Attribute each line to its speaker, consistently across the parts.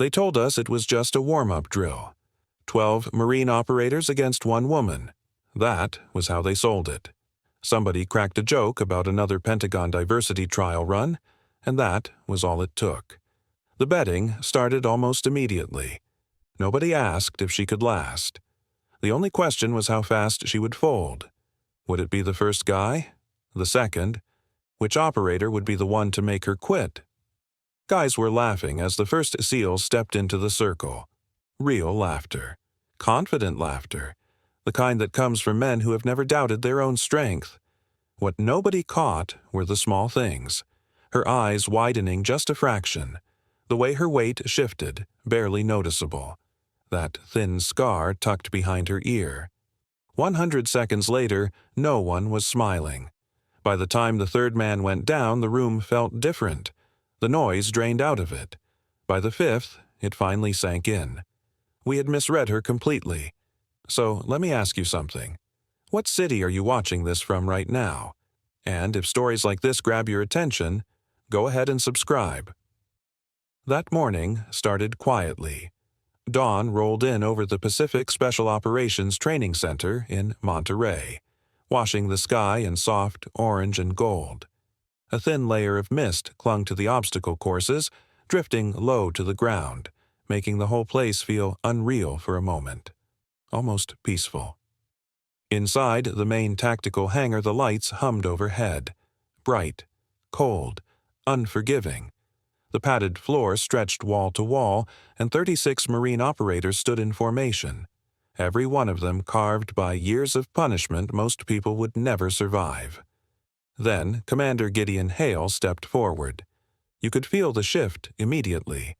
Speaker 1: They told us it was just a warm-up drill. 12 Marine operators against 1 woman. That was how they sold it. Somebody cracked a joke about another Pentagon diversity trial run, and that was all it took. The betting started almost immediately. Nobody asked if she could last. The only question was how fast she would fold. Would it be the first guy? The second? Which operator would be the one to make her quit? Guys were laughing as the first SEAL stepped into the circle. Real laughter. Confident laughter. The kind that comes from men who have never doubted their own strength. What nobody caught were the small things. Her eyes widening just a fraction. The way her weight shifted, barely noticeable. That thin scar tucked behind her ear. 100 seconds later, no one was smiling. By the time the third man went down, the room felt different. The noise drained out of it. By the fifth, it finally sank in. We had misread her completely. So let me ask you something. What city are you watching this from right now? And if stories like this grab your attention, go ahead and subscribe. That morning started quietly. Dawn rolled in over the Pacific Special Operations Training Center in Monterey, washing the sky in soft orange and gold. A thin layer of mist clung to the obstacle courses, drifting low to the ground, making the whole place feel unreal for a moment. Almost peaceful. Inside the main tactical hangar, the lights hummed overhead. Bright, cold, unforgiving. The padded floor stretched wall to wall, and 36 Marine operators stood in formation, every one of them carved by years of punishment most people would never survive. Then Commander Gideon Hale stepped forward. You could feel the shift immediately.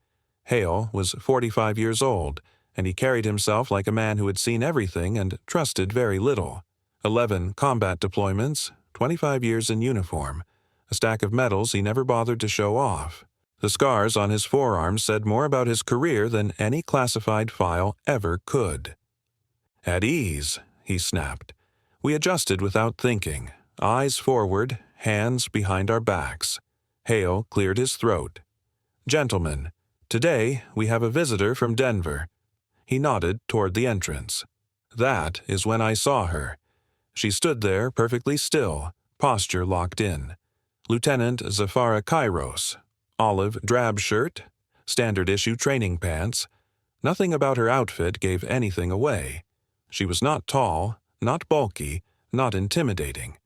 Speaker 1: Hale was 45 years old, and he carried himself like a man who had seen everything and trusted very little. 11 combat deployments, 25 years in uniform, a stack of medals he never bothered to show off. The scars on his forearms said more about his career than any classified file ever could. "At ease," he snapped. We adjusted without thinking, eyes forward, hands behind our backs. Hale cleared his throat. "Gentlemen, today we have a visitor from Denver." He nodded toward the entrance. That is when I saw her. She stood there perfectly still, posture locked in. Lieutenant Zafara Kairos. Olive drab shirt, standard-issue training pants. Nothing about her outfit gave anything away. She was not tall, not bulky, not intimidating.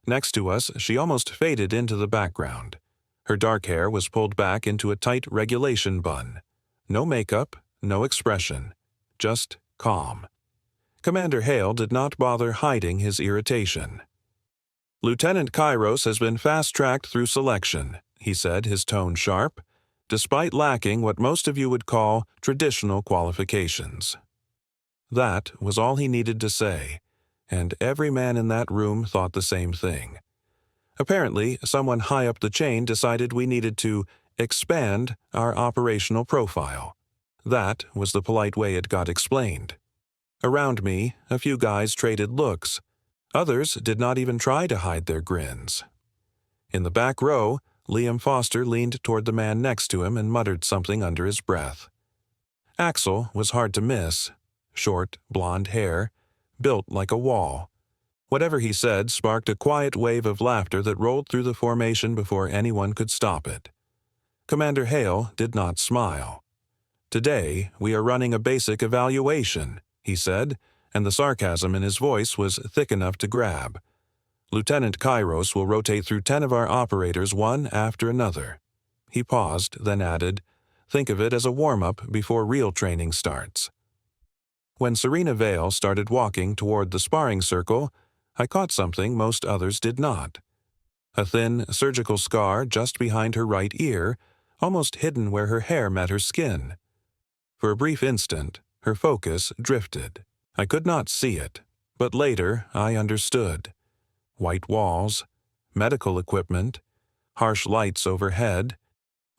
Speaker 1: Next to us, she almost faded into the background. Her dark hair was pulled back into a tight regulation bun. No makeup, no expression. Just calm. Commander Hale did not bother hiding his irritation. "Lieutenant Kairos has been fast-tracked through selection," he said, his tone sharp, "despite lacking what most of you would call traditional qualifications." That was all he needed to say, and every man in that room thought the same thing. Apparently, someone high up the chain decided we needed to expand our operational profile. That was the polite way it got explained. Around me, a few guys traded looks. Others did not even try to hide their grins. In the back row, Liam Foster leaned toward the man next to him and muttered something under his breath. Axel was hard to miss. Short, blonde hair, built like a wall. Whatever he said sparked a quiet wave of laughter that rolled through the formation before anyone could stop it. Commander Hale did not smile. "Today, we are running a basic evaluation," he said, and the sarcasm in his voice was thick enough to grab. "Lieutenant Kairos will rotate through 10 of our operators one after another." He paused, then added, "Think of it as a warm-up before real training starts." When Serena Vale started walking toward the sparring circle, I caught something most others did not. A thin surgical scar just behind her right ear, almost hidden where her hair met her skin. For a brief instant, her focus drifted. I could not see it, but later I understood. White walls, medical equipment, harsh lights overhead,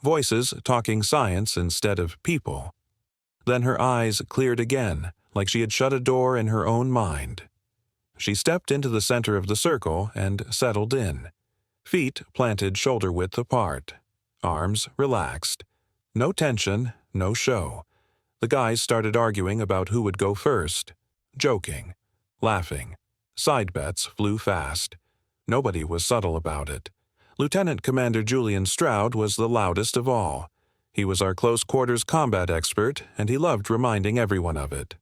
Speaker 1: voices talking science instead of people. Then her eyes cleared again, like she had shut a door in her own mind. She stepped into the center of the circle and settled in. Feet planted shoulder-width apart. Arms relaxed. No tension, no show. The guys started arguing about who would go first. Joking. Laughing. Side bets flew fast. Nobody was subtle about it. Lieutenant Commander Julian Stroud was the loudest of all. He was our close-quarters combat expert, and he loved reminding everyone of it.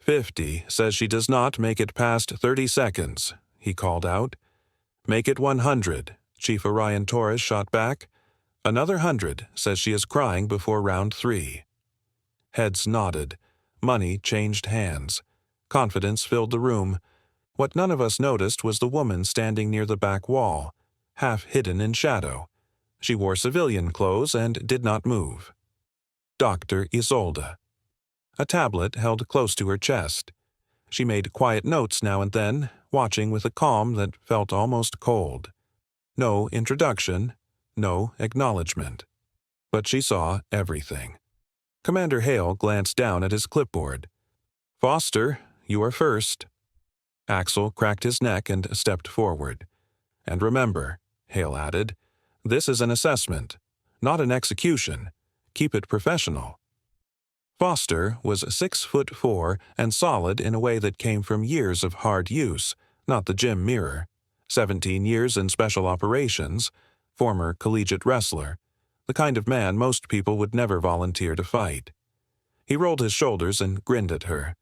Speaker 1: 50 says she does not make it past 30 seconds, he called out. Make it 100, Chief Orion Torres shot back. Another 100 says she is crying before round 3. Heads nodded. Money changed hands. Confidence filled the room. What none of us noticed was the woman standing near the back wall, half hidden in shadow. She wore civilian clothes and did not move. Dr. Isolde. A tablet held close to her chest. She made quiet notes now and then, watching with a calm that felt almost cold. No introduction, no acknowledgement. But she saw everything. Commander Hale glanced down at his clipboard. Foster, you are first. Axel cracked his neck and stepped forward. And remember, Hale added, this is an assessment, not an execution. Keep it professional. Foster was 6'4" and solid in a way that came from years of hard use, not the gym mirror. 17 years in special operations, former collegiate wrestler, the kind of man most people would never volunteer to fight. He rolled his shoulders and grinned at her.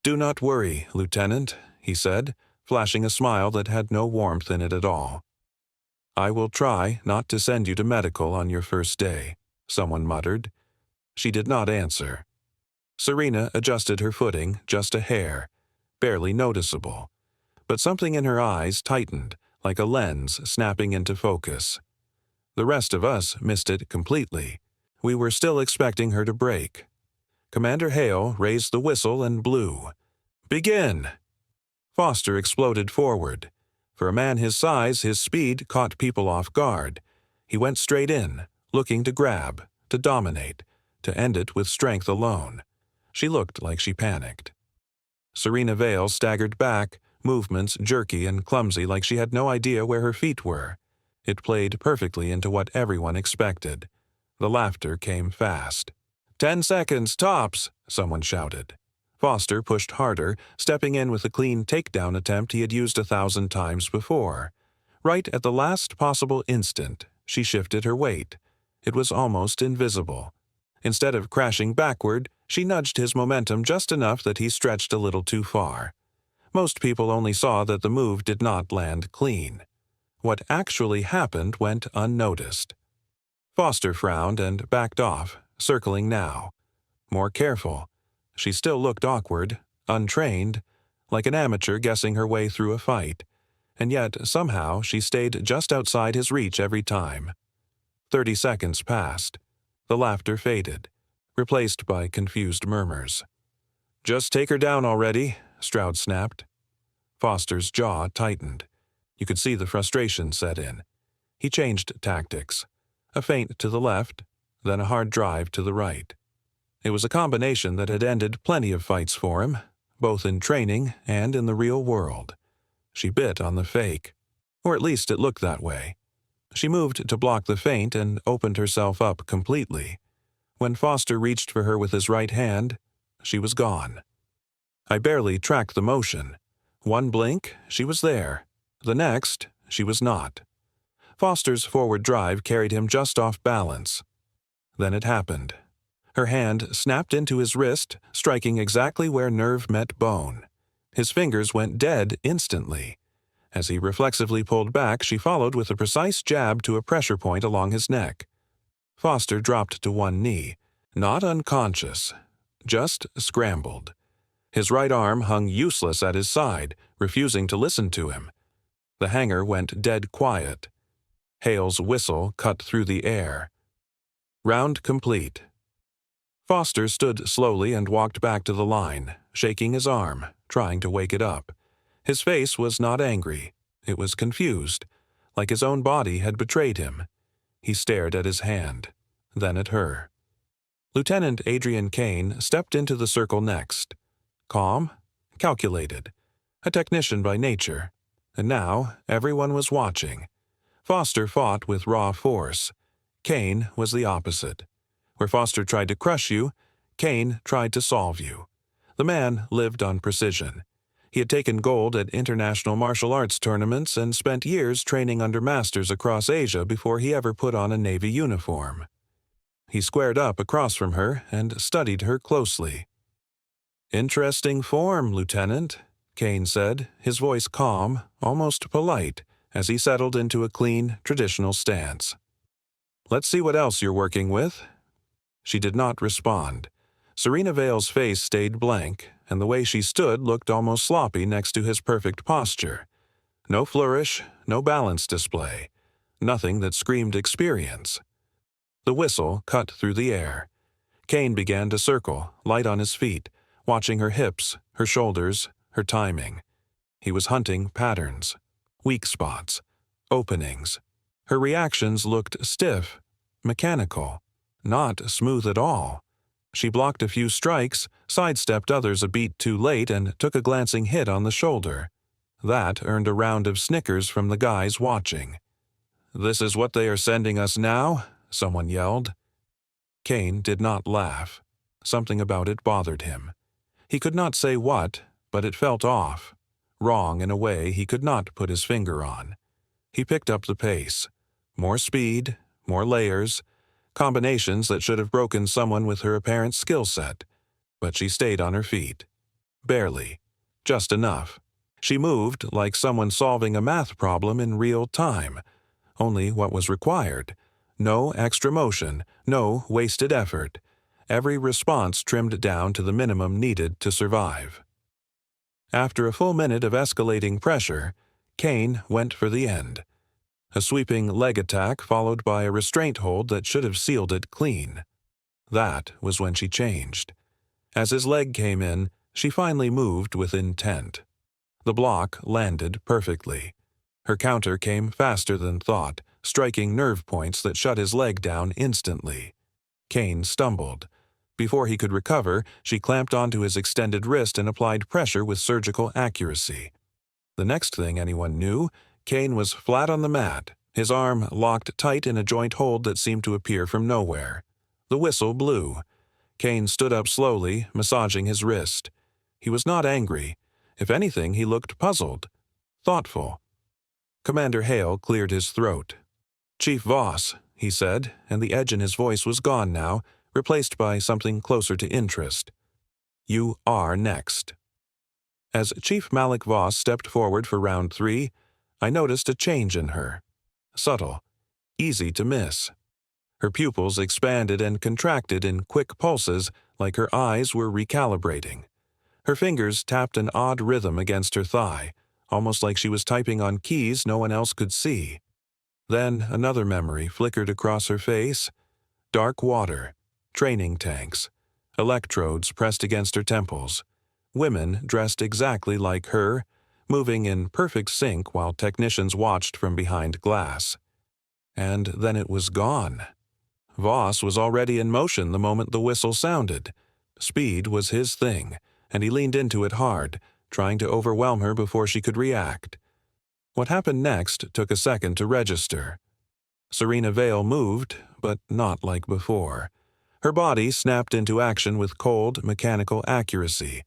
Speaker 1: Do not worry, Lieutenant, he said, flashing a smile that had no warmth in it at all. I will try not to send you to medical on your first day, someone muttered. She did not answer. Serena adjusted her footing just a hair, barely noticeable, but something in her eyes tightened, like a lens snapping into focus. The rest of us missed it completely. We were still expecting her to break. Commander Hale raised the whistle and blew. Begin! Foster exploded forward. For a man his size, his speed caught people off guard. He went straight in, looking to grab, to dominate, to end it with strength alone. She looked like she panicked. Serena Vale staggered back, movements jerky and clumsy like she had no idea where her feet were. It played perfectly into what everyone expected. The laughter came fast. 10 seconds, tops, someone shouted. Foster pushed harder, stepping in with a clean takedown attempt he had used 1,000 times before. Right at the last possible instant, she shifted her weight. It was almost invisible. Instead of crashing backward, she nudged his momentum just enough that he stretched a little too far. Most people only saw that the move did not land clean. What actually happened went unnoticed. Foster frowned and backed off, circling now. More careful. She still looked awkward, untrained, like an amateur guessing her way through a fight, and yet somehow she stayed just outside his reach every time. 30 seconds passed. The laughter faded, replaced by confused murmurs. Just take her down already, Stroud snapped. Foster's jaw tightened. You could see the frustration set in. He changed tactics. A feint to the left, then a hard drive to the right. It was a combination that had ended plenty of fights for him, both in training and in the real world. She bit on the fake, or at least it looked that way. She moved to block the feint and opened herself up completely. When Foster reached for her with his right hand, she was gone. I barely tracked the motion. One blink, she was there. The next, she was not. Foster's forward drive carried him just off balance. Then it happened. Her hand snapped into his wrist, striking exactly where nerve met bone. His fingers went dead instantly. As he reflexively pulled back, she followed with a precise jab to a pressure point along his neck. Foster dropped to one knee, not unconscious, just scrambled. His right arm hung useless at his side, refusing to listen to him. The hanger went dead quiet. Hale's whistle cut through the air. Round complete. Foster stood slowly and walked back to the line, shaking his arm, trying to wake it up. His face was not angry. It was confused, like his own body had betrayed him. He stared at his hand, then at her. Lieutenant Adrian Kane stepped into the circle next. Calm, calculated, a technician by nature. And now everyone was watching. Foster fought with raw force. Kane was the opposite. Where Foster tried to crush you, Kane tried to solve you. The man lived on precision. He had taken gold at international martial arts tournaments and spent years training under masters across Asia before he ever put on a Navy uniform. He squared up across from her and studied her closely. "Interesting form, Lieutenant," Kane said, his voice calm, almost polite, as he settled into a clean, traditional stance. "Let's see what else you're working with." She did not respond. Serena Vale's face stayed blank, and the way she stood looked almost sloppy next to his perfect posture. No flourish, no balance display, nothing that screamed experience. The whistle cut through the air. Kane began to circle, light on his feet, watching her hips, her shoulders, her timing. He was hunting patterns, weak spots, openings. Her reactions looked stiff, mechanical, not smooth at all. She blocked a few strikes, sidestepped others a beat too late, and took a glancing hit on the shoulder. That earned a round of snickers from the guys watching. "This is what they are sending us now?" someone yelled. Kane did not laugh. Something about it bothered him. He could not say what, but it felt off, wrong in a way he could not put his finger on. He picked up the pace. More speed, more layers, combinations that should have broken someone with her apparent skill set. But she stayed on her feet. Barely. Just enough. She moved like someone solving a math problem in real time. Only what was required. No extra motion, no wasted effort. Every response trimmed down to the minimum needed to survive. After a full minute of escalating pressure, Kane went for the end. A sweeping leg attack followed by a restraint hold that should have sealed it clean. That was when she changed. As his leg came in, she finally moved with intent. The block landed perfectly. Her counter came faster than thought, striking nerve points that shut his leg down instantly. Kane stumbled. Before he could recover, she clamped onto his extended wrist and applied pressure with surgical accuracy. The next thing anyone knew, Kane was flat on the mat, his arm locked tight in a joint hold that seemed to appear from nowhere. The whistle blew. Kane stood up slowly, massaging his wrist. He was not angry. If anything, he looked puzzled, thoughtful. Commander Hale cleared his throat. "Chief Voss," he said, and the edge in his voice was gone now, replaced by something closer to interest. "You are next." As Chief Malik Voss stepped forward for round 3, I noticed a change in her. Subtle, easy to miss. Her pupils expanded and contracted in quick pulses like her eyes were recalibrating. Her fingers tapped an odd rhythm against her thigh, almost like she was typing on keys no one else could see. Then another memory flickered across her face. Dark water, training tanks, electrodes pressed against her temples, women dressed exactly like her, moving in perfect sync while technicians watched from behind glass. And then it was gone. Voss was already in motion the moment the whistle sounded. Speed was his thing, and he leaned into it hard, trying to overwhelm her before she could react. What happened next took a second to register. Serena Vale moved, but not like before. Her body snapped into action with cold, mechanical accuracy.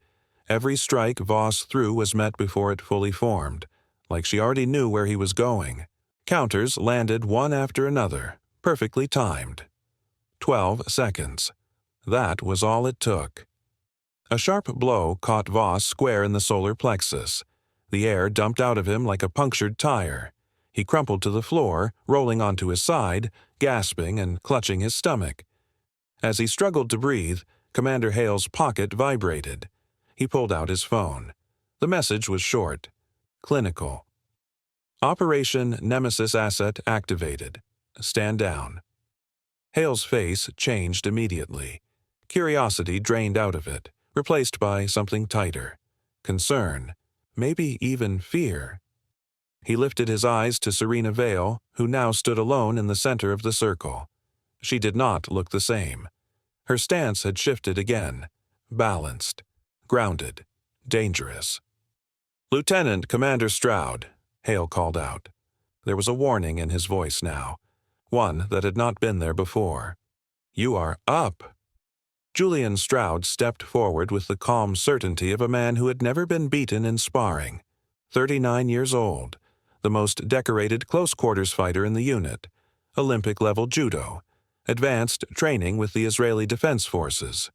Speaker 1: Every strike Voss threw was met before it fully formed, like she already knew where he was going. Counters landed one after another, perfectly timed. 12 seconds. That was all it took. A sharp blow caught Voss square in the solar plexus. The air dumped out of him like a punctured tire. He crumpled to the floor, rolling onto his side, gasping and clutching his stomach. As he struggled to breathe, Commander Hale's pocket vibrated. He pulled out his phone. The message was short. Clinical. Operation Nemesis asset activated. Stand down. Hale's face changed immediately. Curiosity drained out of it, replaced by something tighter. Concern. Maybe even fear. He lifted his eyes to Serena Vale, who now stood alone in the center of the circle. She did not look the same. Her stance had shifted again. Balanced. Grounded. Dangerous. "Lieutenant Commander Stroud," Hale called out. There was a warning in his voice now, one that had not been there before. "You are up." Julian Stroud stepped forward with the calm certainty of a man who had never been beaten in sparring. 39 years old, the most decorated close-quarters fighter in the unit, Olympic-level judo, advanced training with the Israeli Defense Forces.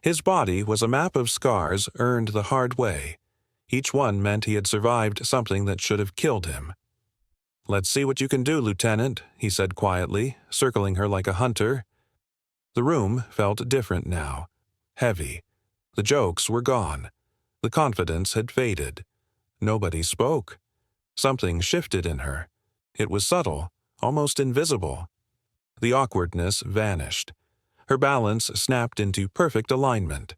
Speaker 1: His body was a map of scars earned the hard way. Each one meant he had survived something that should have killed him. "Let's see what you can do, Lieutenant," he said quietly, circling her like a hunter. The room felt different now. Heavy. The jokes were gone. The confidence had faded. Nobody spoke. Something shifted in her. It was subtle, almost invisible. The awkwardness vanished. Her balance snapped into perfect alignment.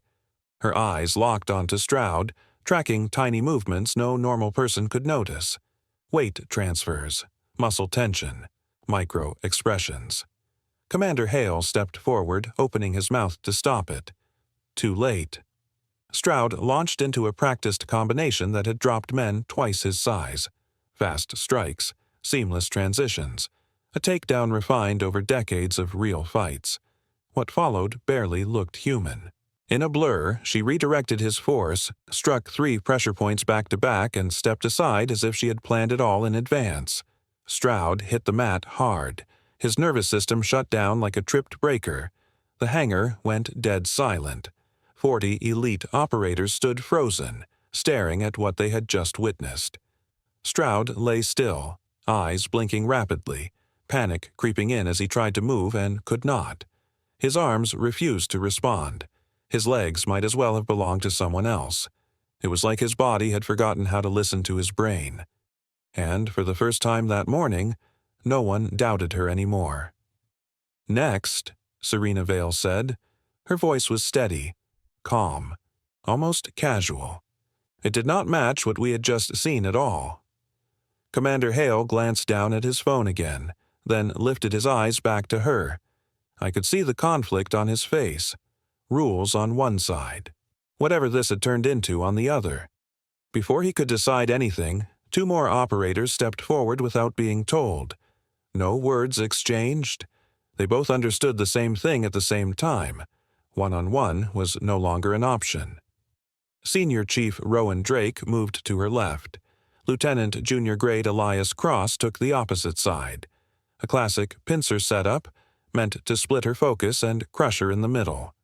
Speaker 1: Her eyes locked onto Stroud, tracking tiny movements no normal person could notice. Weight transfers, muscle tension, micro-expressions. Commander Hale stepped forward, opening his mouth to stop it. Too late. Stroud launched into a practiced combination that had dropped men twice his size. Fast strikes, seamless transitions, a takedown refined over decades of real fights. What followed barely looked human. In a blur, she redirected his force, struck 3 pressure points back-to-back, and stepped aside as if she had planned it all in advance. Stroud hit the mat hard. His nervous system shut down like a tripped breaker. The hangar went dead silent. 40 elite operators stood frozen, staring at what they had just witnessed. Stroud lay still, eyes blinking rapidly, panic creeping in as he tried to move and could not. His arms refused to respond. His legs might as well have belonged to someone else. It was like his body had forgotten how to listen to his brain. And for the first time that morning, no one doubted her anymore. "Next," Serena Vale said. Her voice was steady, calm, almost casual. It did not match what we had just seen at all. Commander Hale glanced down at his phone again, then lifted his eyes back to her. I could see the conflict on his face. Rules on one side. Whatever this had turned into on the other. Before he could decide anything, 2 more operators stepped forward without being told. No words exchanged. They both understood the same thing at the same time. One-on-one was no longer an option. Senior Chief Rowan Drake moved to her left. Lieutenant Junior Grade Elias Cross took the opposite side. A classic pincer setup, meant to split her focus and crush her in the middle.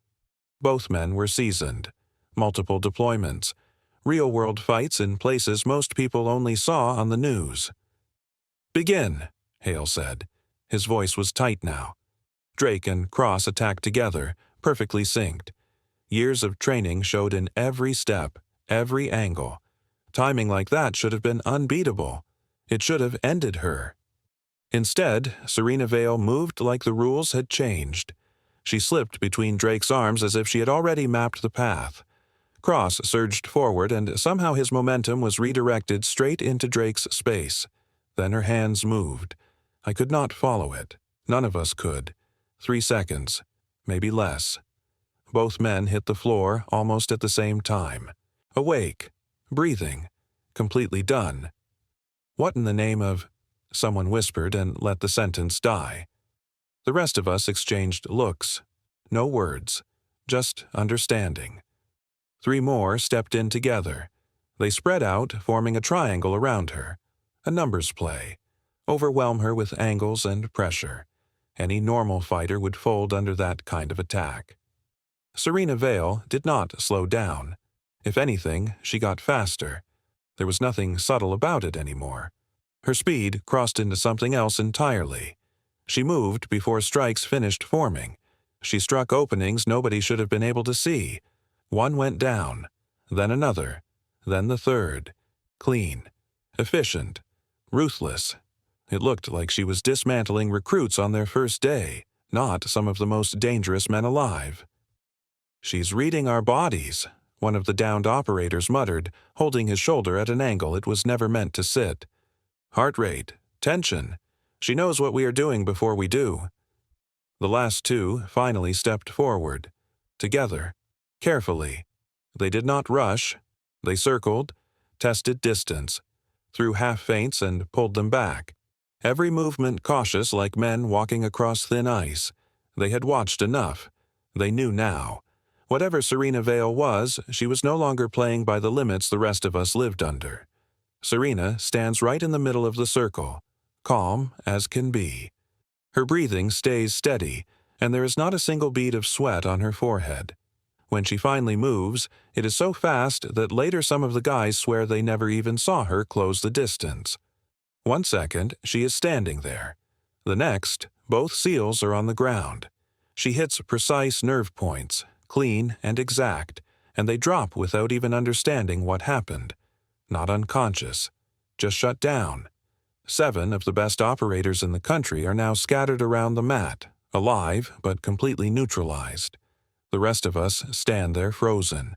Speaker 1: Both men were seasoned. Multiple deployments. Real-world fights in places most people only saw on the news. "Begin," Hale said. His voice was tight now. Drake and Cross attacked together, perfectly synced. Years of training showed in every step, every angle. Timing like that should have been unbeatable. It should have ended her. Instead, Serena Vale moved like the rules had changed. She slipped between Drake's arms as if she had already mapped the path. Cross surged forward, and somehow his momentum was redirected straight into Drake's space. Then her hands moved. I could not follow it. None of us could. 3 seconds, maybe less. Both men hit the floor almost at the same time. Awake, breathing, completely done. "What in the name of—" someone whispered and let the sentence die. The rest of us exchanged looks. No words, just understanding. 3 more stepped in together. They spread out, forming a triangle around her. A numbers play. Overwhelm her with angles and pressure. Any normal fighter would fold under that kind of attack. Serena Vale did not slow down. If anything, she got faster. There was nothing subtle about it anymore. Her speed crossed into something else entirely. She moved before strikes finished forming. She struck openings nobody should have been able to see. One went down, then another, then the third. Clean, efficient, ruthless. It looked like she was dismantling recruits on their first day, not some of the most dangerous men alive. "She's reading our bodies," one of the downed operators muttered, holding his shoulder at an angle it was never meant to sit. "Heart rate, tension. She knows what we are doing before we do." The last 2 finally stepped forward. Together, carefully. They did not rush. They circled, tested distance, threw half feints and pulled them back. Every movement cautious like men walking across thin ice. They had watched enough. They knew now. Whatever Serena Vale was, she was no longer playing by the limits the rest of us lived under. Serena stands right in the middle of the circle, calm as can be. Her breathing stays steady, and there is not a single bead of sweat on her forehead. When she finally moves, it is so fast that later some of the guys swear they never even saw her close the distance. 1 second, she is standing there. The next, both seals are on the ground. She hits precise nerve points, clean and exact, and they drop without even understanding what happened. Not unconscious, just shut down. 7 of the best operators in the country are now scattered around the mat, alive but completely neutralized. The rest of us stand there frozen.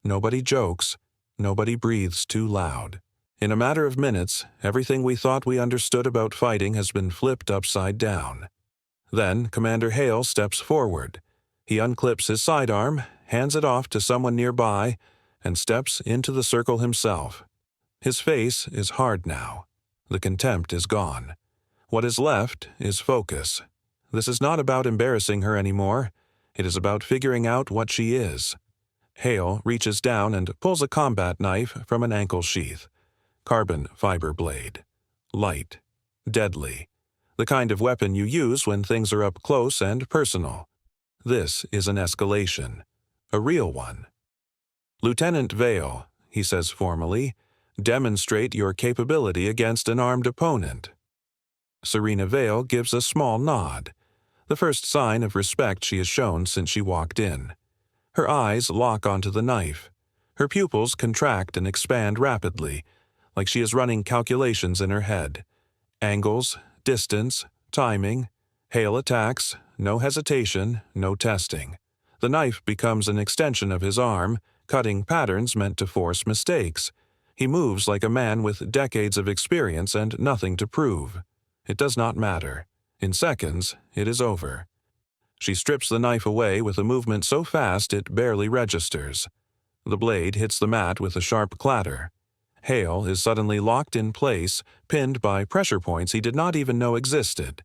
Speaker 1: Nobody jokes, nobody breathes too loud. In a matter of minutes, everything we thought we understood about fighting has been flipped upside down. Then Commander Hale steps forward. He unclips his sidearm, hands it off to someone nearby, and steps into the circle himself. His face is hard now. The contempt is gone. What is left is focus. This is not about embarrassing her anymore. It is about figuring out what she is. Hale reaches down and pulls a combat knife from an ankle sheath. Carbon fiber blade. Light. Deadly. The kind of weapon you use when things are up close and personal. This is an escalation. A real one. "Lieutenant Vale," he says formally, "demonstrate your capability against an armed opponent." Serena Vale gives a small nod, the first sign of respect she has shown since she walked in. Her eyes lock onto the knife. Her pupils contract and expand rapidly, like she is running calculations in her head. Angles, distance, timing. Hale attacks, no hesitation, no testing. The knife becomes an extension of his arm, cutting patterns meant to force mistakes. He moves like a man with decades of experience and nothing to prove. It does not matter. In seconds, it is over. She strips the knife away with a movement so fast it barely registers. The blade hits the mat with a sharp clatter. Hale is suddenly locked in place, pinned by pressure points he did not even know existed.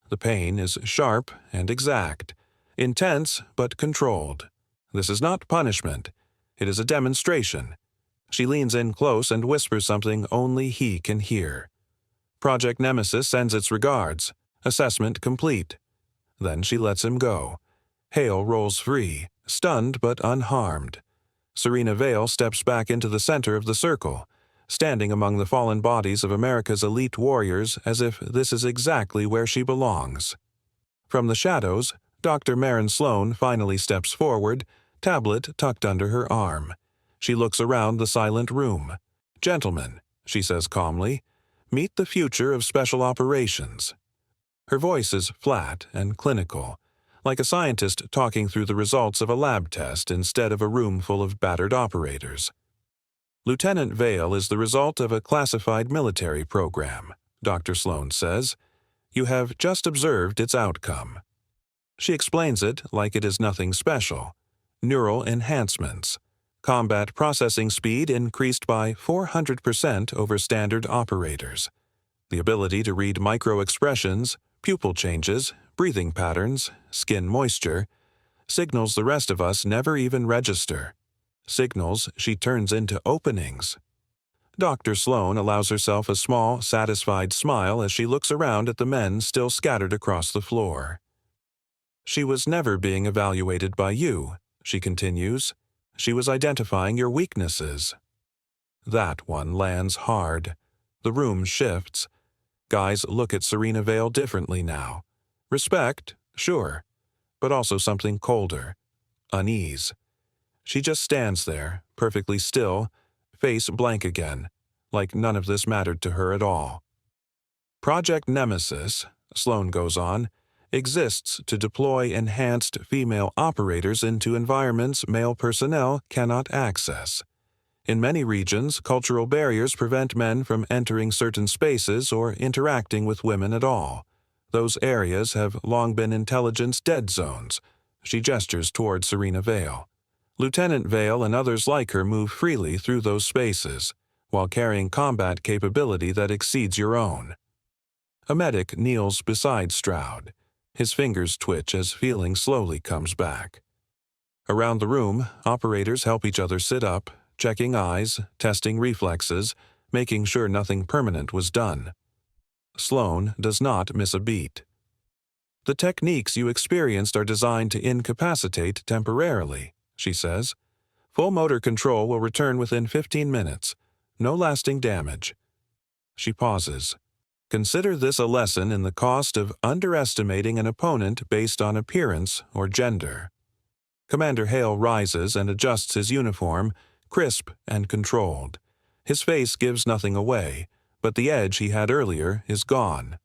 Speaker 1: The pain is sharp and exact, intense but controlled. This is not punishment. It is a demonstration. She leans in close and whispers something only he can hear. Project Nemesis sends its regards. Assessment complete. Then she lets him go. Hale rolls free, stunned but unharmed. Serena Vale steps back into the center of the circle, standing among the fallen bodies of America's elite warriors as if this is exactly where she belongs. From the shadows, Dr. Maren Sloan finally steps forward, tablet tucked under her arm. She looks around the silent room. "Gentlemen," she says calmly, "meet the future of special operations." Her voice is flat and clinical, like a scientist talking through the results of a lab test instead of a room full of battered operators. "Lieutenant Vale is the result of a classified military program," Dr. Sloan says. "You have just observed its outcome." She explains it like it is nothing special. Neural enhancements. Combat processing speed increased by 400% over standard operators. The ability to read micro-expressions, pupil changes, breathing patterns, skin moisture, signals the rest of us never even register. Signals she turns into openings. Dr. Sloan allows herself a small, satisfied smile as she looks around at the men still scattered across the floor. "She was never being evaluated by you," she continues. "She was identifying your weaknesses." That one lands hard. The room shifts. Guys look at Serena Vale differently now. Respect, sure, but also something colder. Unease. She just stands there, perfectly still, face blank again, like none of this mattered to her at all. "Project Nemesis," Sloan goes on, "exists to deploy enhanced female operators into environments male personnel cannot access. In many regions, cultural barriers prevent men from entering certain spaces or interacting with women at all. Those areas have long been intelligence dead zones." She gestures toward Serena Vale. "Lieutenant Vale and others like her move freely through those spaces, while carrying combat capability that exceeds your own." A medic kneels beside Stroud. His fingers twitch as feeling slowly comes back. Around the room, operators help each other sit up, checking eyes, testing reflexes, making sure nothing permanent was done. Sloan does not miss a beat. "The techniques you experienced are designed to incapacitate temporarily," she says. "Full motor control will return within 15 minutes. No lasting damage." She pauses. "Consider this a lesson in the cost of underestimating an opponent based on appearance or gender." Commander Hale rises and adjusts his uniform, crisp and controlled. His face gives nothing away, but the edge he had earlier is gone.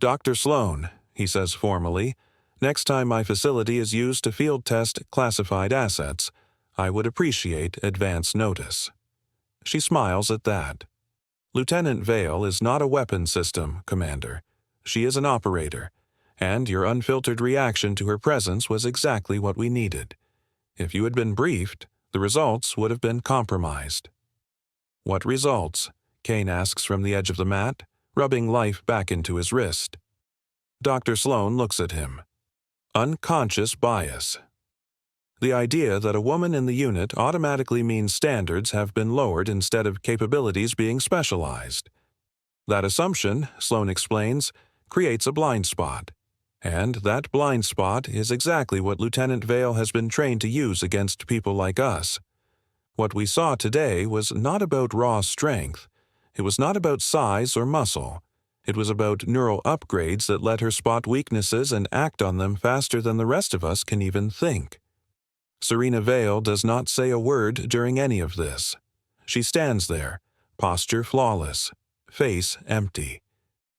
Speaker 1: "Dr. Sloan," he says formally, "next time my facility is used to field test classified assets, I would appreciate advance notice." She smiles at that. "Lieutenant Vale is not a weapon system, Commander. She is an operator, and your unfiltered reaction to her presence was exactly what we needed. If you had been briefed, the results would have been compromised." "What results?" Kane asks from the edge of the mat, rubbing life back into his wrist. Dr. Sloan looks at him. "Unconscious bias. The idea that a woman in the unit automatically means standards have been lowered instead of capabilities being specialized. That assumption," Sloan explains, "creates a blind spot. And that blind spot is exactly what Lieutenant Vale has been trained to use against people like us. What we saw today was not about raw strength. It was not about size or muscle. It was about neural upgrades that let her spot weaknesses and act on them faster than the rest of us can even think." Serena Vale does not say a word during any of this. She stands there, posture flawless, face empty.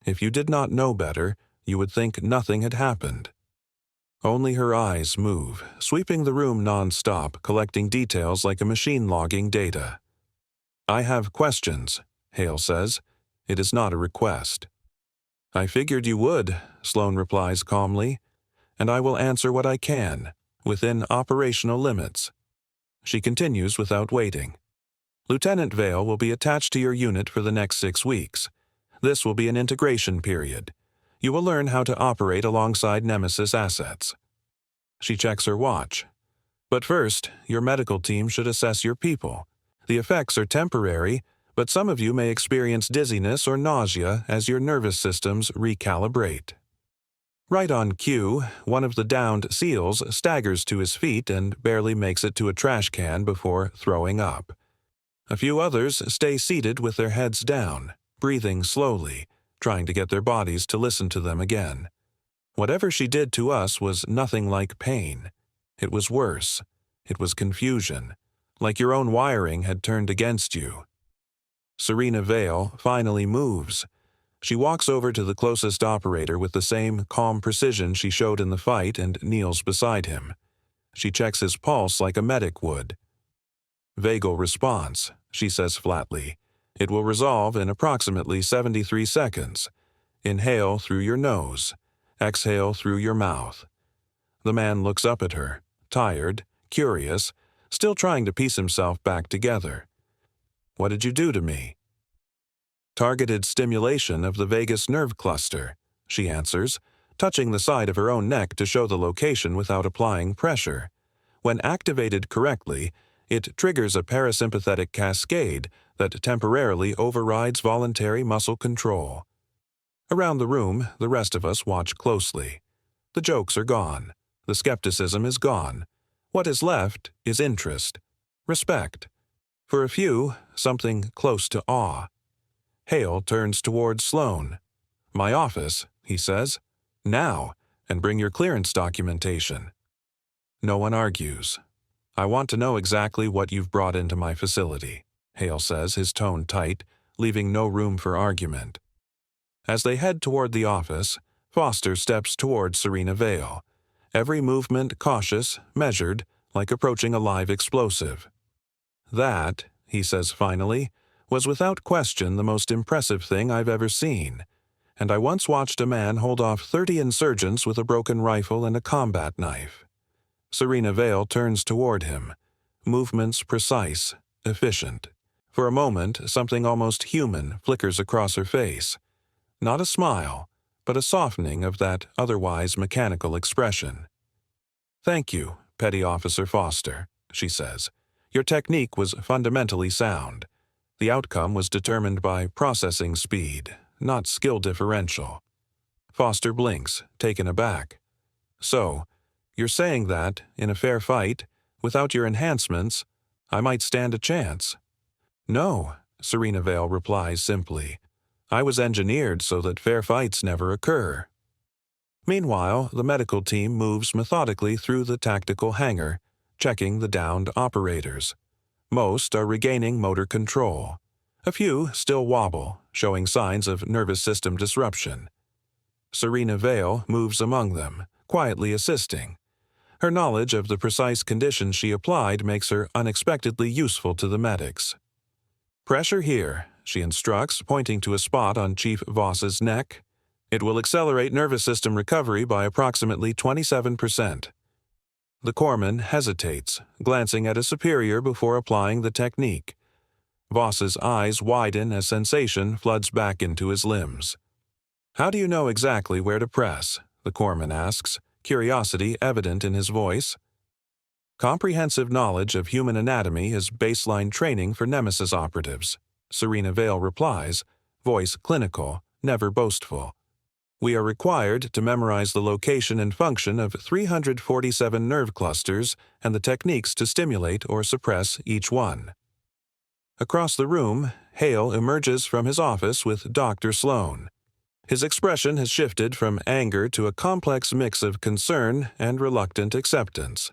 Speaker 1: If you did not know better, you would think nothing had happened. Only her eyes move, sweeping the room non-stop, collecting details like a machine logging data. "I have questions," Hale says. It is not a request. "I figured you would," Sloan replies calmly, "and I will answer what I can, within operational limits." She continues without waiting. "Lieutenant Vale will be attached to your unit for the next 6 weeks. This will be an integration period. You will learn how to operate alongside Nemesis assets." She checks her watch. "But first, your medical team should assess your people. The effects are temporary, but some of you may experience dizziness or nausea as your nervous systems recalibrate." Right on cue, one of the downed SEALs staggers to his feet and barely makes it to a trash can before throwing up. A few others stay seated with their heads down, breathing slowly, trying to get their bodies to listen to them again. Whatever she did to us was nothing like pain. It was worse. It was confusion, like your own wiring had turned against you. Serena Vale finally moves. She walks over to the closest operator with the same calm precision she showed in the fight and kneels beside him. She checks his pulse like a medic would. "Vagal response," she says flatly. "It will resolve in approximately 73 seconds. Inhale through your nose. Exhale through your mouth." The man looks up at her, tired, curious, still trying to piece himself back together. "What did you do to me?" "Targeted stimulation of the vagus nerve cluster," she answers, touching the side of her own neck to show the location without applying pressure. "When activated correctly, it triggers a parasympathetic cascade that temporarily overrides voluntary muscle control." Around the room, the rest of us watch closely. The jokes are gone. The skepticism is gone. What is left is interest, respect. For a few, something close to awe. Hale turns towards Sloan. "My office," he says. "Now, and bring your clearance documentation." No one argues. "I want to know exactly what you've brought into my facility," Hale says, his tone tight, leaving no room for argument. As they head toward the office, Foster steps towards Serena Vale, every movement cautious, measured, like approaching a live explosive. "That," he says finally, "was without question the most impressive thing I've ever seen, and I once watched a man hold off 30 insurgents with a broken rifle and a combat knife." Serena Vale turns toward him, movements precise, efficient. For a moment, something almost human flickers across her face. Not a smile, but a softening of that otherwise mechanical expression. "Thank you, Petty Officer Foster," she says. "Your technique was fundamentally sound. The outcome was determined by processing speed, not skill differential." Foster blinks, taken aback. "So, you're saying that, in a fair fight, without your enhancements, I might stand a chance?" "No," Serena Vale replies simply. "I was engineered so that fair fights never occur." Meanwhile, the medical team moves methodically through the tactical hangar, checking the downed operators. Most are regaining motor control. A few still wobble, showing signs of nervous system disruption. Serena Vale moves among them, quietly assisting. Her knowledge of the precise conditions she applied makes her unexpectedly useful to the medics. "Pressure here," she instructs, pointing to a spot on Chief Voss's neck. "It will accelerate nervous system recovery by approximately 27%. The corpsman hesitates, glancing at a superior before applying the technique. Voss's eyes widen as sensation floods back into his limbs. "How do you know exactly where to press?" the corpsman asks, curiosity evident in his voice. "Comprehensive knowledge of human anatomy is baseline training for Nemesis operatives," Serena Vale replies, voice clinical, never boastful. "We are required to memorize the location and function of 347 nerve clusters and the techniques to stimulate or suppress each one." Across the room, Hale emerges from his office with Dr. Sloan. His expression has shifted from anger to a complex mix of concern and reluctant acceptance.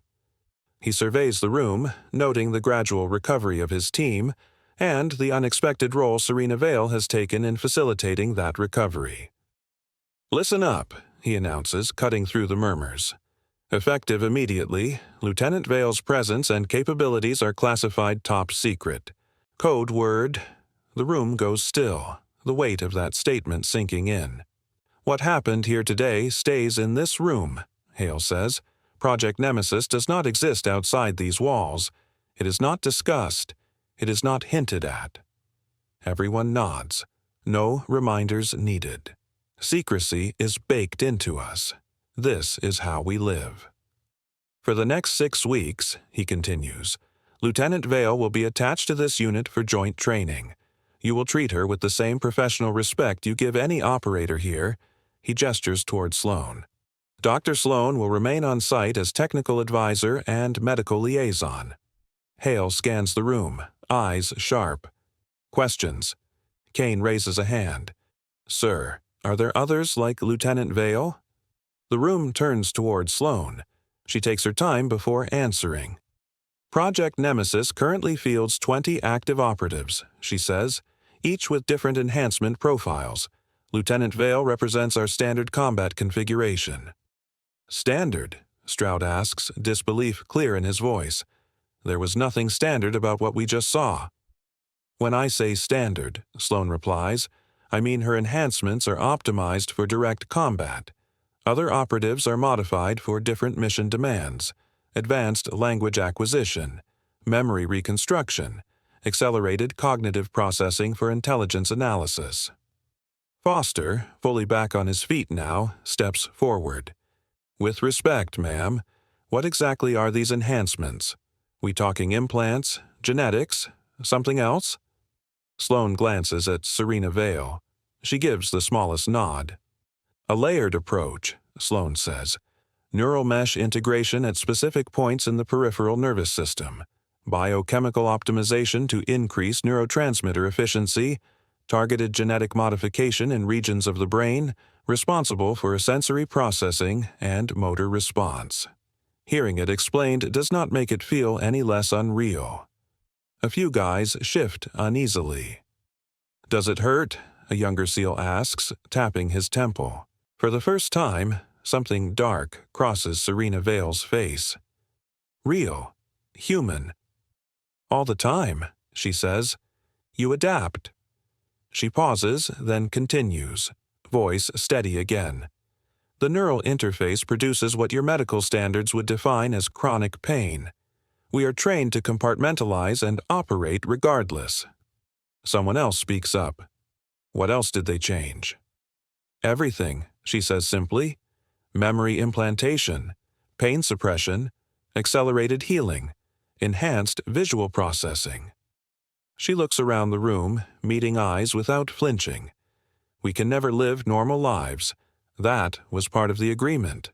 Speaker 1: He surveys the room, noting the gradual recovery of his team and the unexpected role Serena Vale has taken in facilitating that recovery. "Listen up," he announces, cutting through the murmurs. "Effective immediately, Lieutenant Vale's presence and capabilities are classified top secret. Code word—" The room goes still, the weight of that statement sinking in. "What happened here today stays in this room," Hale says. "Project Nemesis does not exist outside these walls. It is not discussed. It is not hinted at." Everyone nods. No reminders needed. Secrecy is baked into us. This is how we live. "For the next 6 weeks," he continues, "Lieutenant Vale will be attached to this unit for joint training. You will treat her with the same professional respect you give any operator here." He gestures toward Sloan. "Dr. Sloan will remain on site as technical advisor and medical liaison." Hale scans the room, eyes sharp. "Questions?" Kane raises a hand. "Sir, are there others like Lieutenant Vale?" The room turns toward Sloan. She takes her time before answering. "Project Nemesis currently fields 20 active operatives," she says, "each with different enhancement profiles. Lieutenant Vale represents our standard combat configuration." "Standard?" Stroud asks, disbelief clear in his voice. "There was nothing standard about what we just saw." "When I say standard," Sloan replies, "I mean her enhancements are optimized for direct combat. Other operatives are modified for different mission demands: advanced language acquisition, memory reconstruction, accelerated cognitive processing for intelligence analysis." Foster, fully back on his feet now, steps forward. "With respect, ma'am, what exactly are these enhancements? We talking implants, genetics, something else?" Sloan glances at Serena Vale. She gives the smallest nod. "A layered approach," Sloan says. "Neural mesh integration at specific points in the peripheral nervous system. Biochemical optimization to increase neurotransmitter efficiency. Targeted genetic modification in regions of the brain responsible for sensory processing and motor response." Hearing it explained does not make it feel any less unreal. A few guys shift uneasily. "Does it hurt?" a younger SEAL asks, tapping his temple. For the first time, something dark crosses Serena Vale's face. "Real. Human." "All the time," she says. "You adapt." She pauses, then continues, voice steady again. "The neural interface produces what your medical standards would define as chronic pain. We are trained to compartmentalize and operate regardless." Someone else speaks up. "What else did they change?" "Everything," she says simply. Memory implantation, pain suppression, accelerated healing, enhanced visual processing. She looks around the room, meeting eyes without flinching. We can never live normal lives. That was part of the agreement.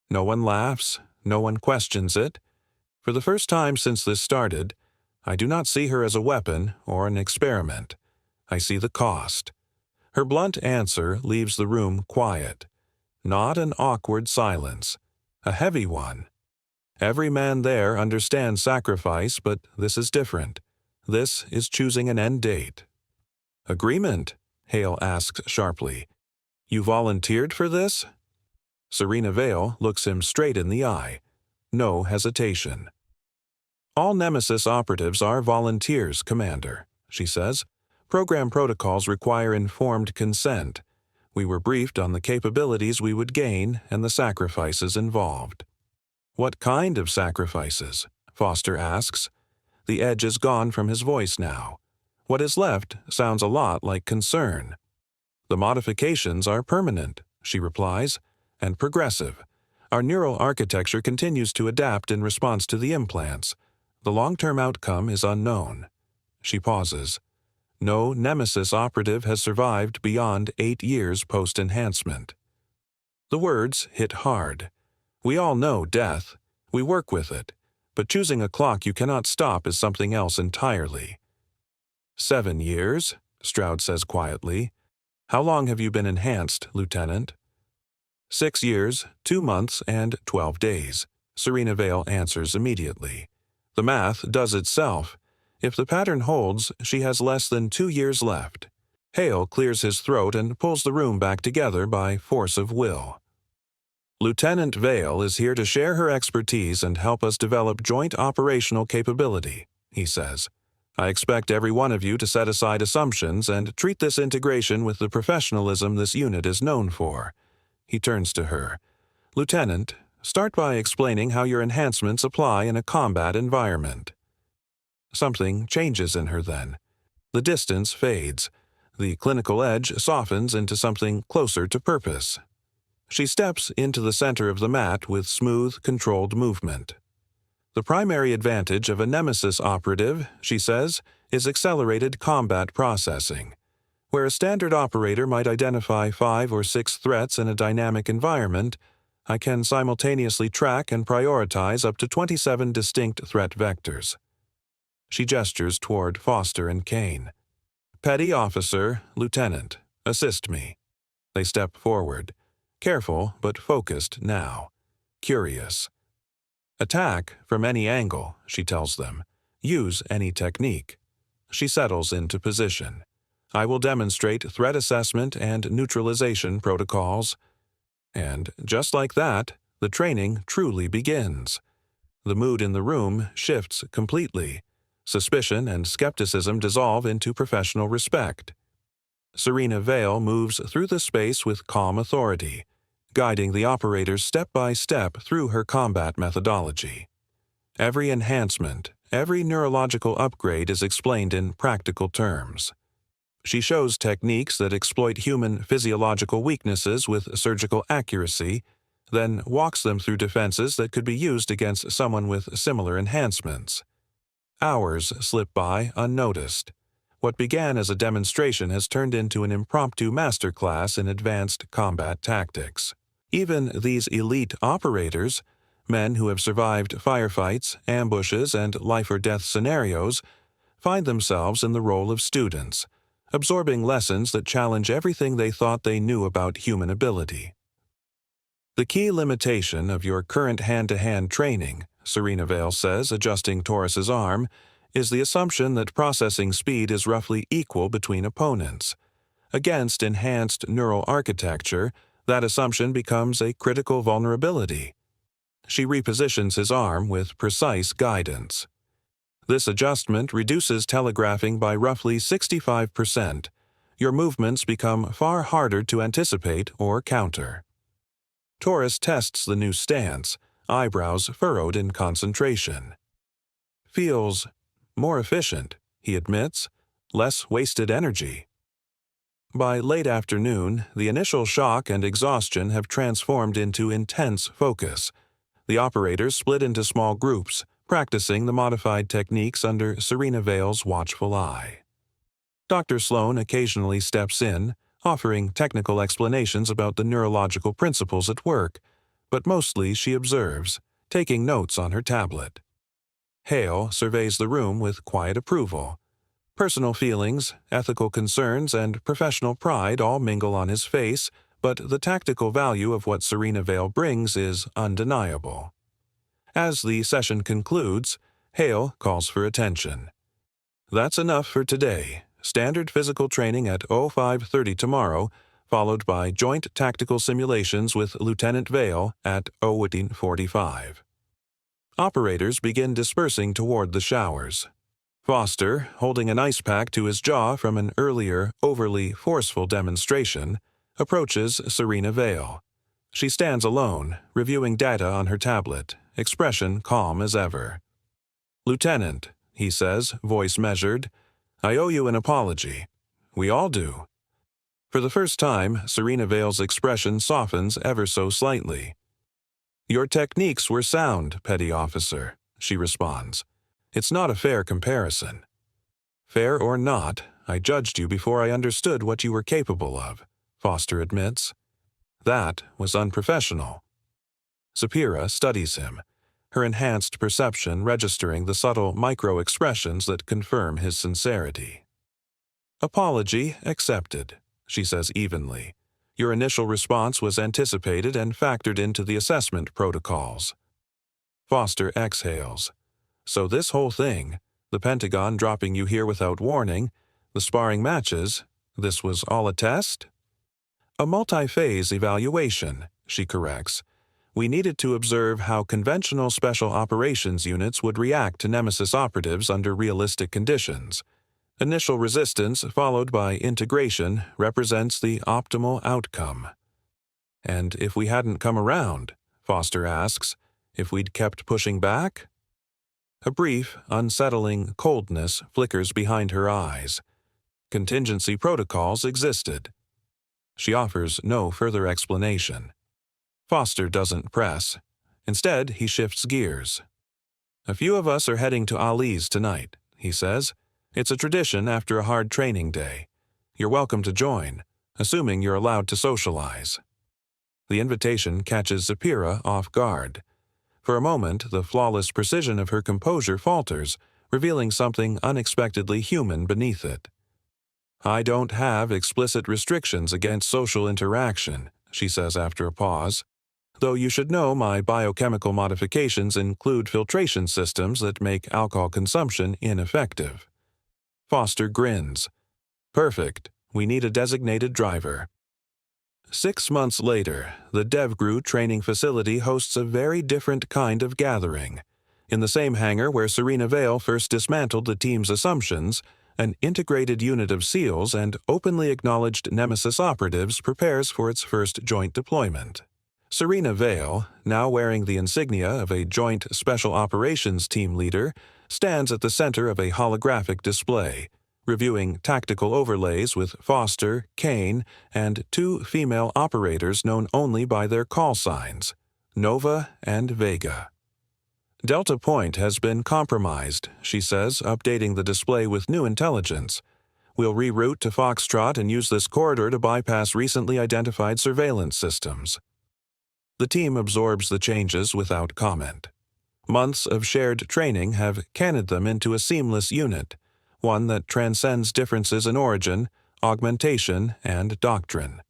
Speaker 1: No one laughs, no one questions it. For the first time since this started, I do not see her as a weapon or an experiment. I see the cost. Her blunt answer leaves the room quiet. Not an awkward silence, a heavy one. Every man there understands sacrifice, but this is different. This is choosing an end date. Agreement? Hale asks sharply. You volunteered for this? Serena Vale looks him straight in the eye. No hesitation. All Nemesis operatives are volunteers, Commander, she says. Program protocols require informed consent. We were briefed on the capabilities we would gain and the sacrifices involved. What kind of sacrifices? Foster asks. The edge is gone from his voice now. What is left sounds a lot like concern. The modifications are permanent, she replies, and progressive. Our neural architecture continues to adapt in response to the implants. The long-term outcome is unknown. She pauses. No Nemesis operative has survived beyond 8 years post-enhancement. The words hit hard. We all know death. We work with it. But choosing a clock you cannot stop is something else entirely. 7 years, Stroud says quietly. How long have you been enhanced, Lieutenant? 6 years, 2 months, and 12 days, Serena Vale answers immediately. The math does itself. If the pattern holds, she has less than 2 years left. Hale clears his throat and pulls the room back together by force of will. Lieutenant Vale is here to share her expertise and help us develop joint operational capability, he says. I expect every one of you to set aside assumptions and treat this integration with the professionalism this unit is known for. He turns to her. Lieutenant, start by explaining how your enhancements apply in a combat environment. Something changes in her then. The distance fades. The clinical edge softens into something closer to purpose. She steps into the center of the mat with smooth, controlled movement. The primary advantage of a Nemesis operative, she says, is accelerated combat processing. Where a standard operator might identify 5 or 6 threats in a dynamic environment, I can simultaneously track and prioritize up to 27 distinct threat vectors. She gestures toward Foster and Kane. Petty Officer, Lieutenant, assist me. They step forward. Careful but focused now. Curious. Attack from any angle, she tells them. Use any technique. She settles into position. I will demonstrate threat assessment and neutralization protocols. And just like that, the training truly begins. The mood in the room shifts completely. Suspicion and skepticism dissolve into professional respect. Serena Vale moves through the space with calm authority, guiding the operators step by step through her combat methodology. Every enhancement, every neurological upgrade is explained in practical terms. She shows techniques that exploit human physiological weaknesses with surgical accuracy, then walks them through defenses that could be used against someone with similar enhancements. Hours slip by unnoticed. What began as a demonstration has turned into an impromptu masterclass in advanced combat tactics. Even these elite operators, men who have survived firefights, ambushes, and life-or-death scenarios, find themselves in the role of students, absorbing lessons that challenge everything they thought they knew about human ability. The key limitation of your current hand-to-hand training, Serena Vale says, adjusting Taurus's arm, is the assumption that processing speed is roughly equal between opponents. Against enhanced neural architecture, that assumption becomes a critical vulnerability. She repositions his arm with precise guidance. This adjustment reduces telegraphing by roughly 65%. Your movements become far harder to anticipate or counter. Taurus tests the new stance, eyebrows furrowed in concentration. Feels more efficient, he admits, less wasted energy. By late afternoon, the initial shock and exhaustion have transformed into intense focus. The operators split into small groups, practicing the modified techniques under Serena Vale's watchful eye. Dr. Sloan occasionally steps in, offering technical explanations about the neurological principles at work, but mostly she observes, taking notes on her tablet. Hale surveys the room with quiet approval. Personal feelings, ethical concerns, and professional pride all mingle on his face, but the tactical value of what Serena Vale brings is undeniable. As the session concludes, Hale calls for attention. That's enough for today. Standard physical training at 05:30 tomorrow, followed by joint tactical simulations with Lieutenant Vale at 08:45. Operators begin dispersing toward the showers. Foster, holding an ice pack to his jaw from an earlier, overly forceful demonstration, approaches Serena Vale. She stands alone, reviewing data on her tablet, expression calm as ever. "Lieutenant," he says, voice measured, "I owe you an apology. We all do." For the first time, Serena Vale's expression softens ever so slightly. "Your techniques were sound, petty officer," she responds. "It's not a fair comparison." "Fair or not, I judged you before I understood what you were capable of," Foster admits. "That was unprofessional." Sapira studies him, her enhanced perception registering the subtle micro-expressions that confirm his sincerity. "Apology accepted," she says evenly. "Your initial response was anticipated and factored into the assessment protocols." Foster exhales. "So this whole thing, the Pentagon dropping you here without warning, the sparring matches, this was all a test?" "A multi-phase evaluation," she corrects. "We needed to observe how conventional special operations units would react to Nemesis operatives under realistic conditions. Initial resistance followed by integration represents the optimal outcome." "And if we hadn't come around," Foster asks, "if we'd kept pushing back?" A brief, unsettling coldness flickers behind her eyes. Contingency protocols existed. She offers no further explanation. Foster doesn't press. Instead, he shifts gears. "A few of us are heading to Ali's tonight," he says. "It's a tradition after a hard training day. You're welcome to join, assuming you're allowed to socialize." The invitation catches Sapira off guard. For a moment, the flawless precision of her composure falters, revealing something unexpectedly human beneath it. "I don't have explicit restrictions against social interaction," she says after a pause, "though you should know my biochemical modifications include filtration systems that make alcohol consumption ineffective." Foster grins. "Perfect. We need a designated driver." 6 months later, the DevGru training facility hosts a very different kind of gathering. In the same hangar where Serena Vale first dismantled the team's assumptions, an integrated unit of SEALs and openly acknowledged Nemesis operatives prepares for its first joint deployment. Serena Vale, now wearing the insignia of a Joint Special Operations Team leader, stands at the center of a holographic display, reviewing tactical overlays with Foster, Kane, and 2 female operators known only by their call signs, Nova and Vega. "Delta Point has been compromised," she says, updating the display with new intelligence. "We'll reroute to Foxtrot and use this corridor to bypass recently identified surveillance systems." The team absorbs the changes without comment. Months of shared training have cannoned them into a seamless unit, one that transcends differences in origin, augmentation, and doctrine.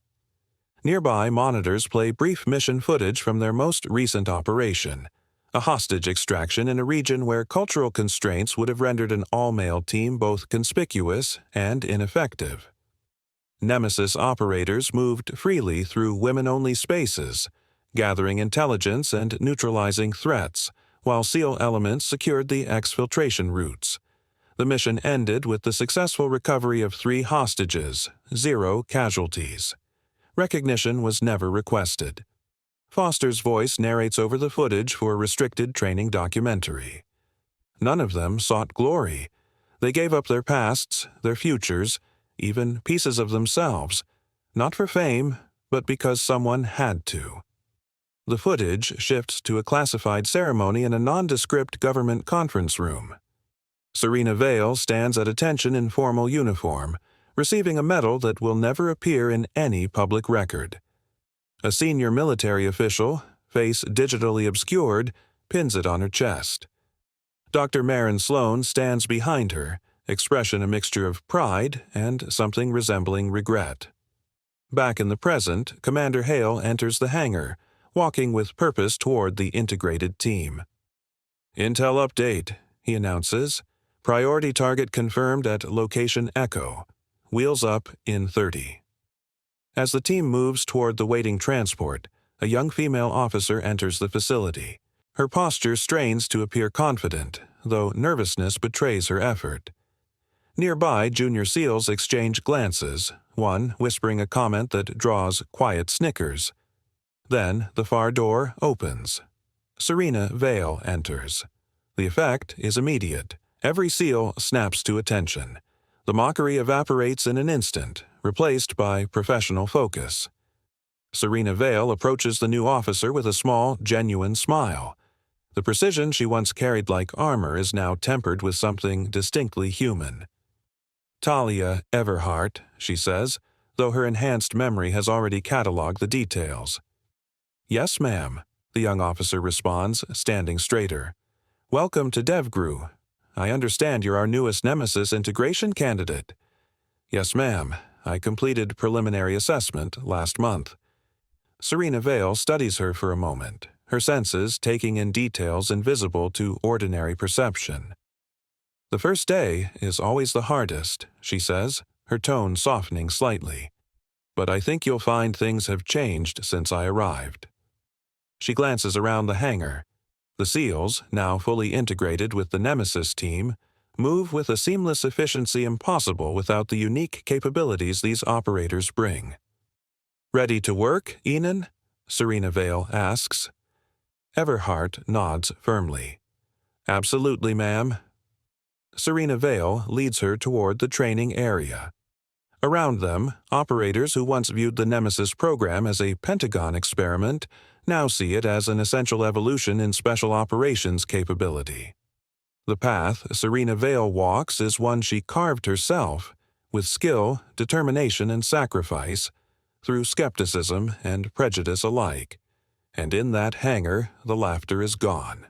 Speaker 1: Nearby monitors play brief mission footage from their most recent operation, a hostage extraction in a region where cultural constraints would have rendered an all-male team both conspicuous and ineffective. Nemesis operators moved freely through women-only spaces, gathering intelligence and neutralizing threats, while SEAL elements secured the exfiltration routes. The mission ended with the successful recovery of 3 hostages, 0 casualties. Recognition was never requested. Foster's voice narrates over the footage for a restricted training documentary. None of them sought glory. They gave up their pasts, their futures, even pieces of themselves, not for fame, but because someone had to. The footage shifts to a classified ceremony in a nondescript government conference room. Serena Vale stands at attention in formal uniform, receiving a medal that will never appear in any public record. A senior military official, face digitally obscured, pins it on her chest. Dr. Maren Sloan stands behind her, expression a mixture of pride and something resembling regret. Back in the present, Commander Hale enters the hangar, walking with purpose toward the integrated team. "Intel update," he announces. "Priority target confirmed at location Echo. Wheels up in 30. As the team moves toward the waiting transport, a young female officer enters the facility. Her posture strains to appear confident, though nervousness betrays her effort. Nearby, junior SEALs exchange glances, one whispering a comment that draws quiet snickers. Then the far door opens. Serena Vale enters. The effect is immediate. Every SEAL snaps to attention. The mockery evaporates in an instant, replaced by professional focus. Serena Vale approaches the new officer with a small, genuine smile. The precision she once carried like armor is now tempered with something distinctly human. "Talia Everhart," she says, though her enhanced memory has already cataloged the details. "Yes, ma'am," the young officer responds, standing straighter. "Welcome to DevGru. I understand you're our newest Nemesis integration candidate." "Yes, ma'am. I completed preliminary assessment last month." Serena Vale studies her for a moment, her senses taking in details invisible to ordinary perception. "The first day is always the hardest," she says, her tone softening slightly. "But I think you'll find things have changed since I arrived." She glances around the hangar. The SEALs, now fully integrated with the Nemesis team, move with a seamless efficiency impossible without the unique capabilities these operators bring. "Ready to work, Enan?" Serena Vale asks. Everhart nods firmly. "Absolutely, ma'am." Serena Vale leads her toward the training area. Around them, operators who once viewed the Nemesis program as a Pentagon experiment now see it as an essential evolution in special operations capability. The path Serena Vale walks is one she carved herself, with skill, determination, and sacrifice, through skepticism and prejudice alike. And in that hangar, the laughter is gone.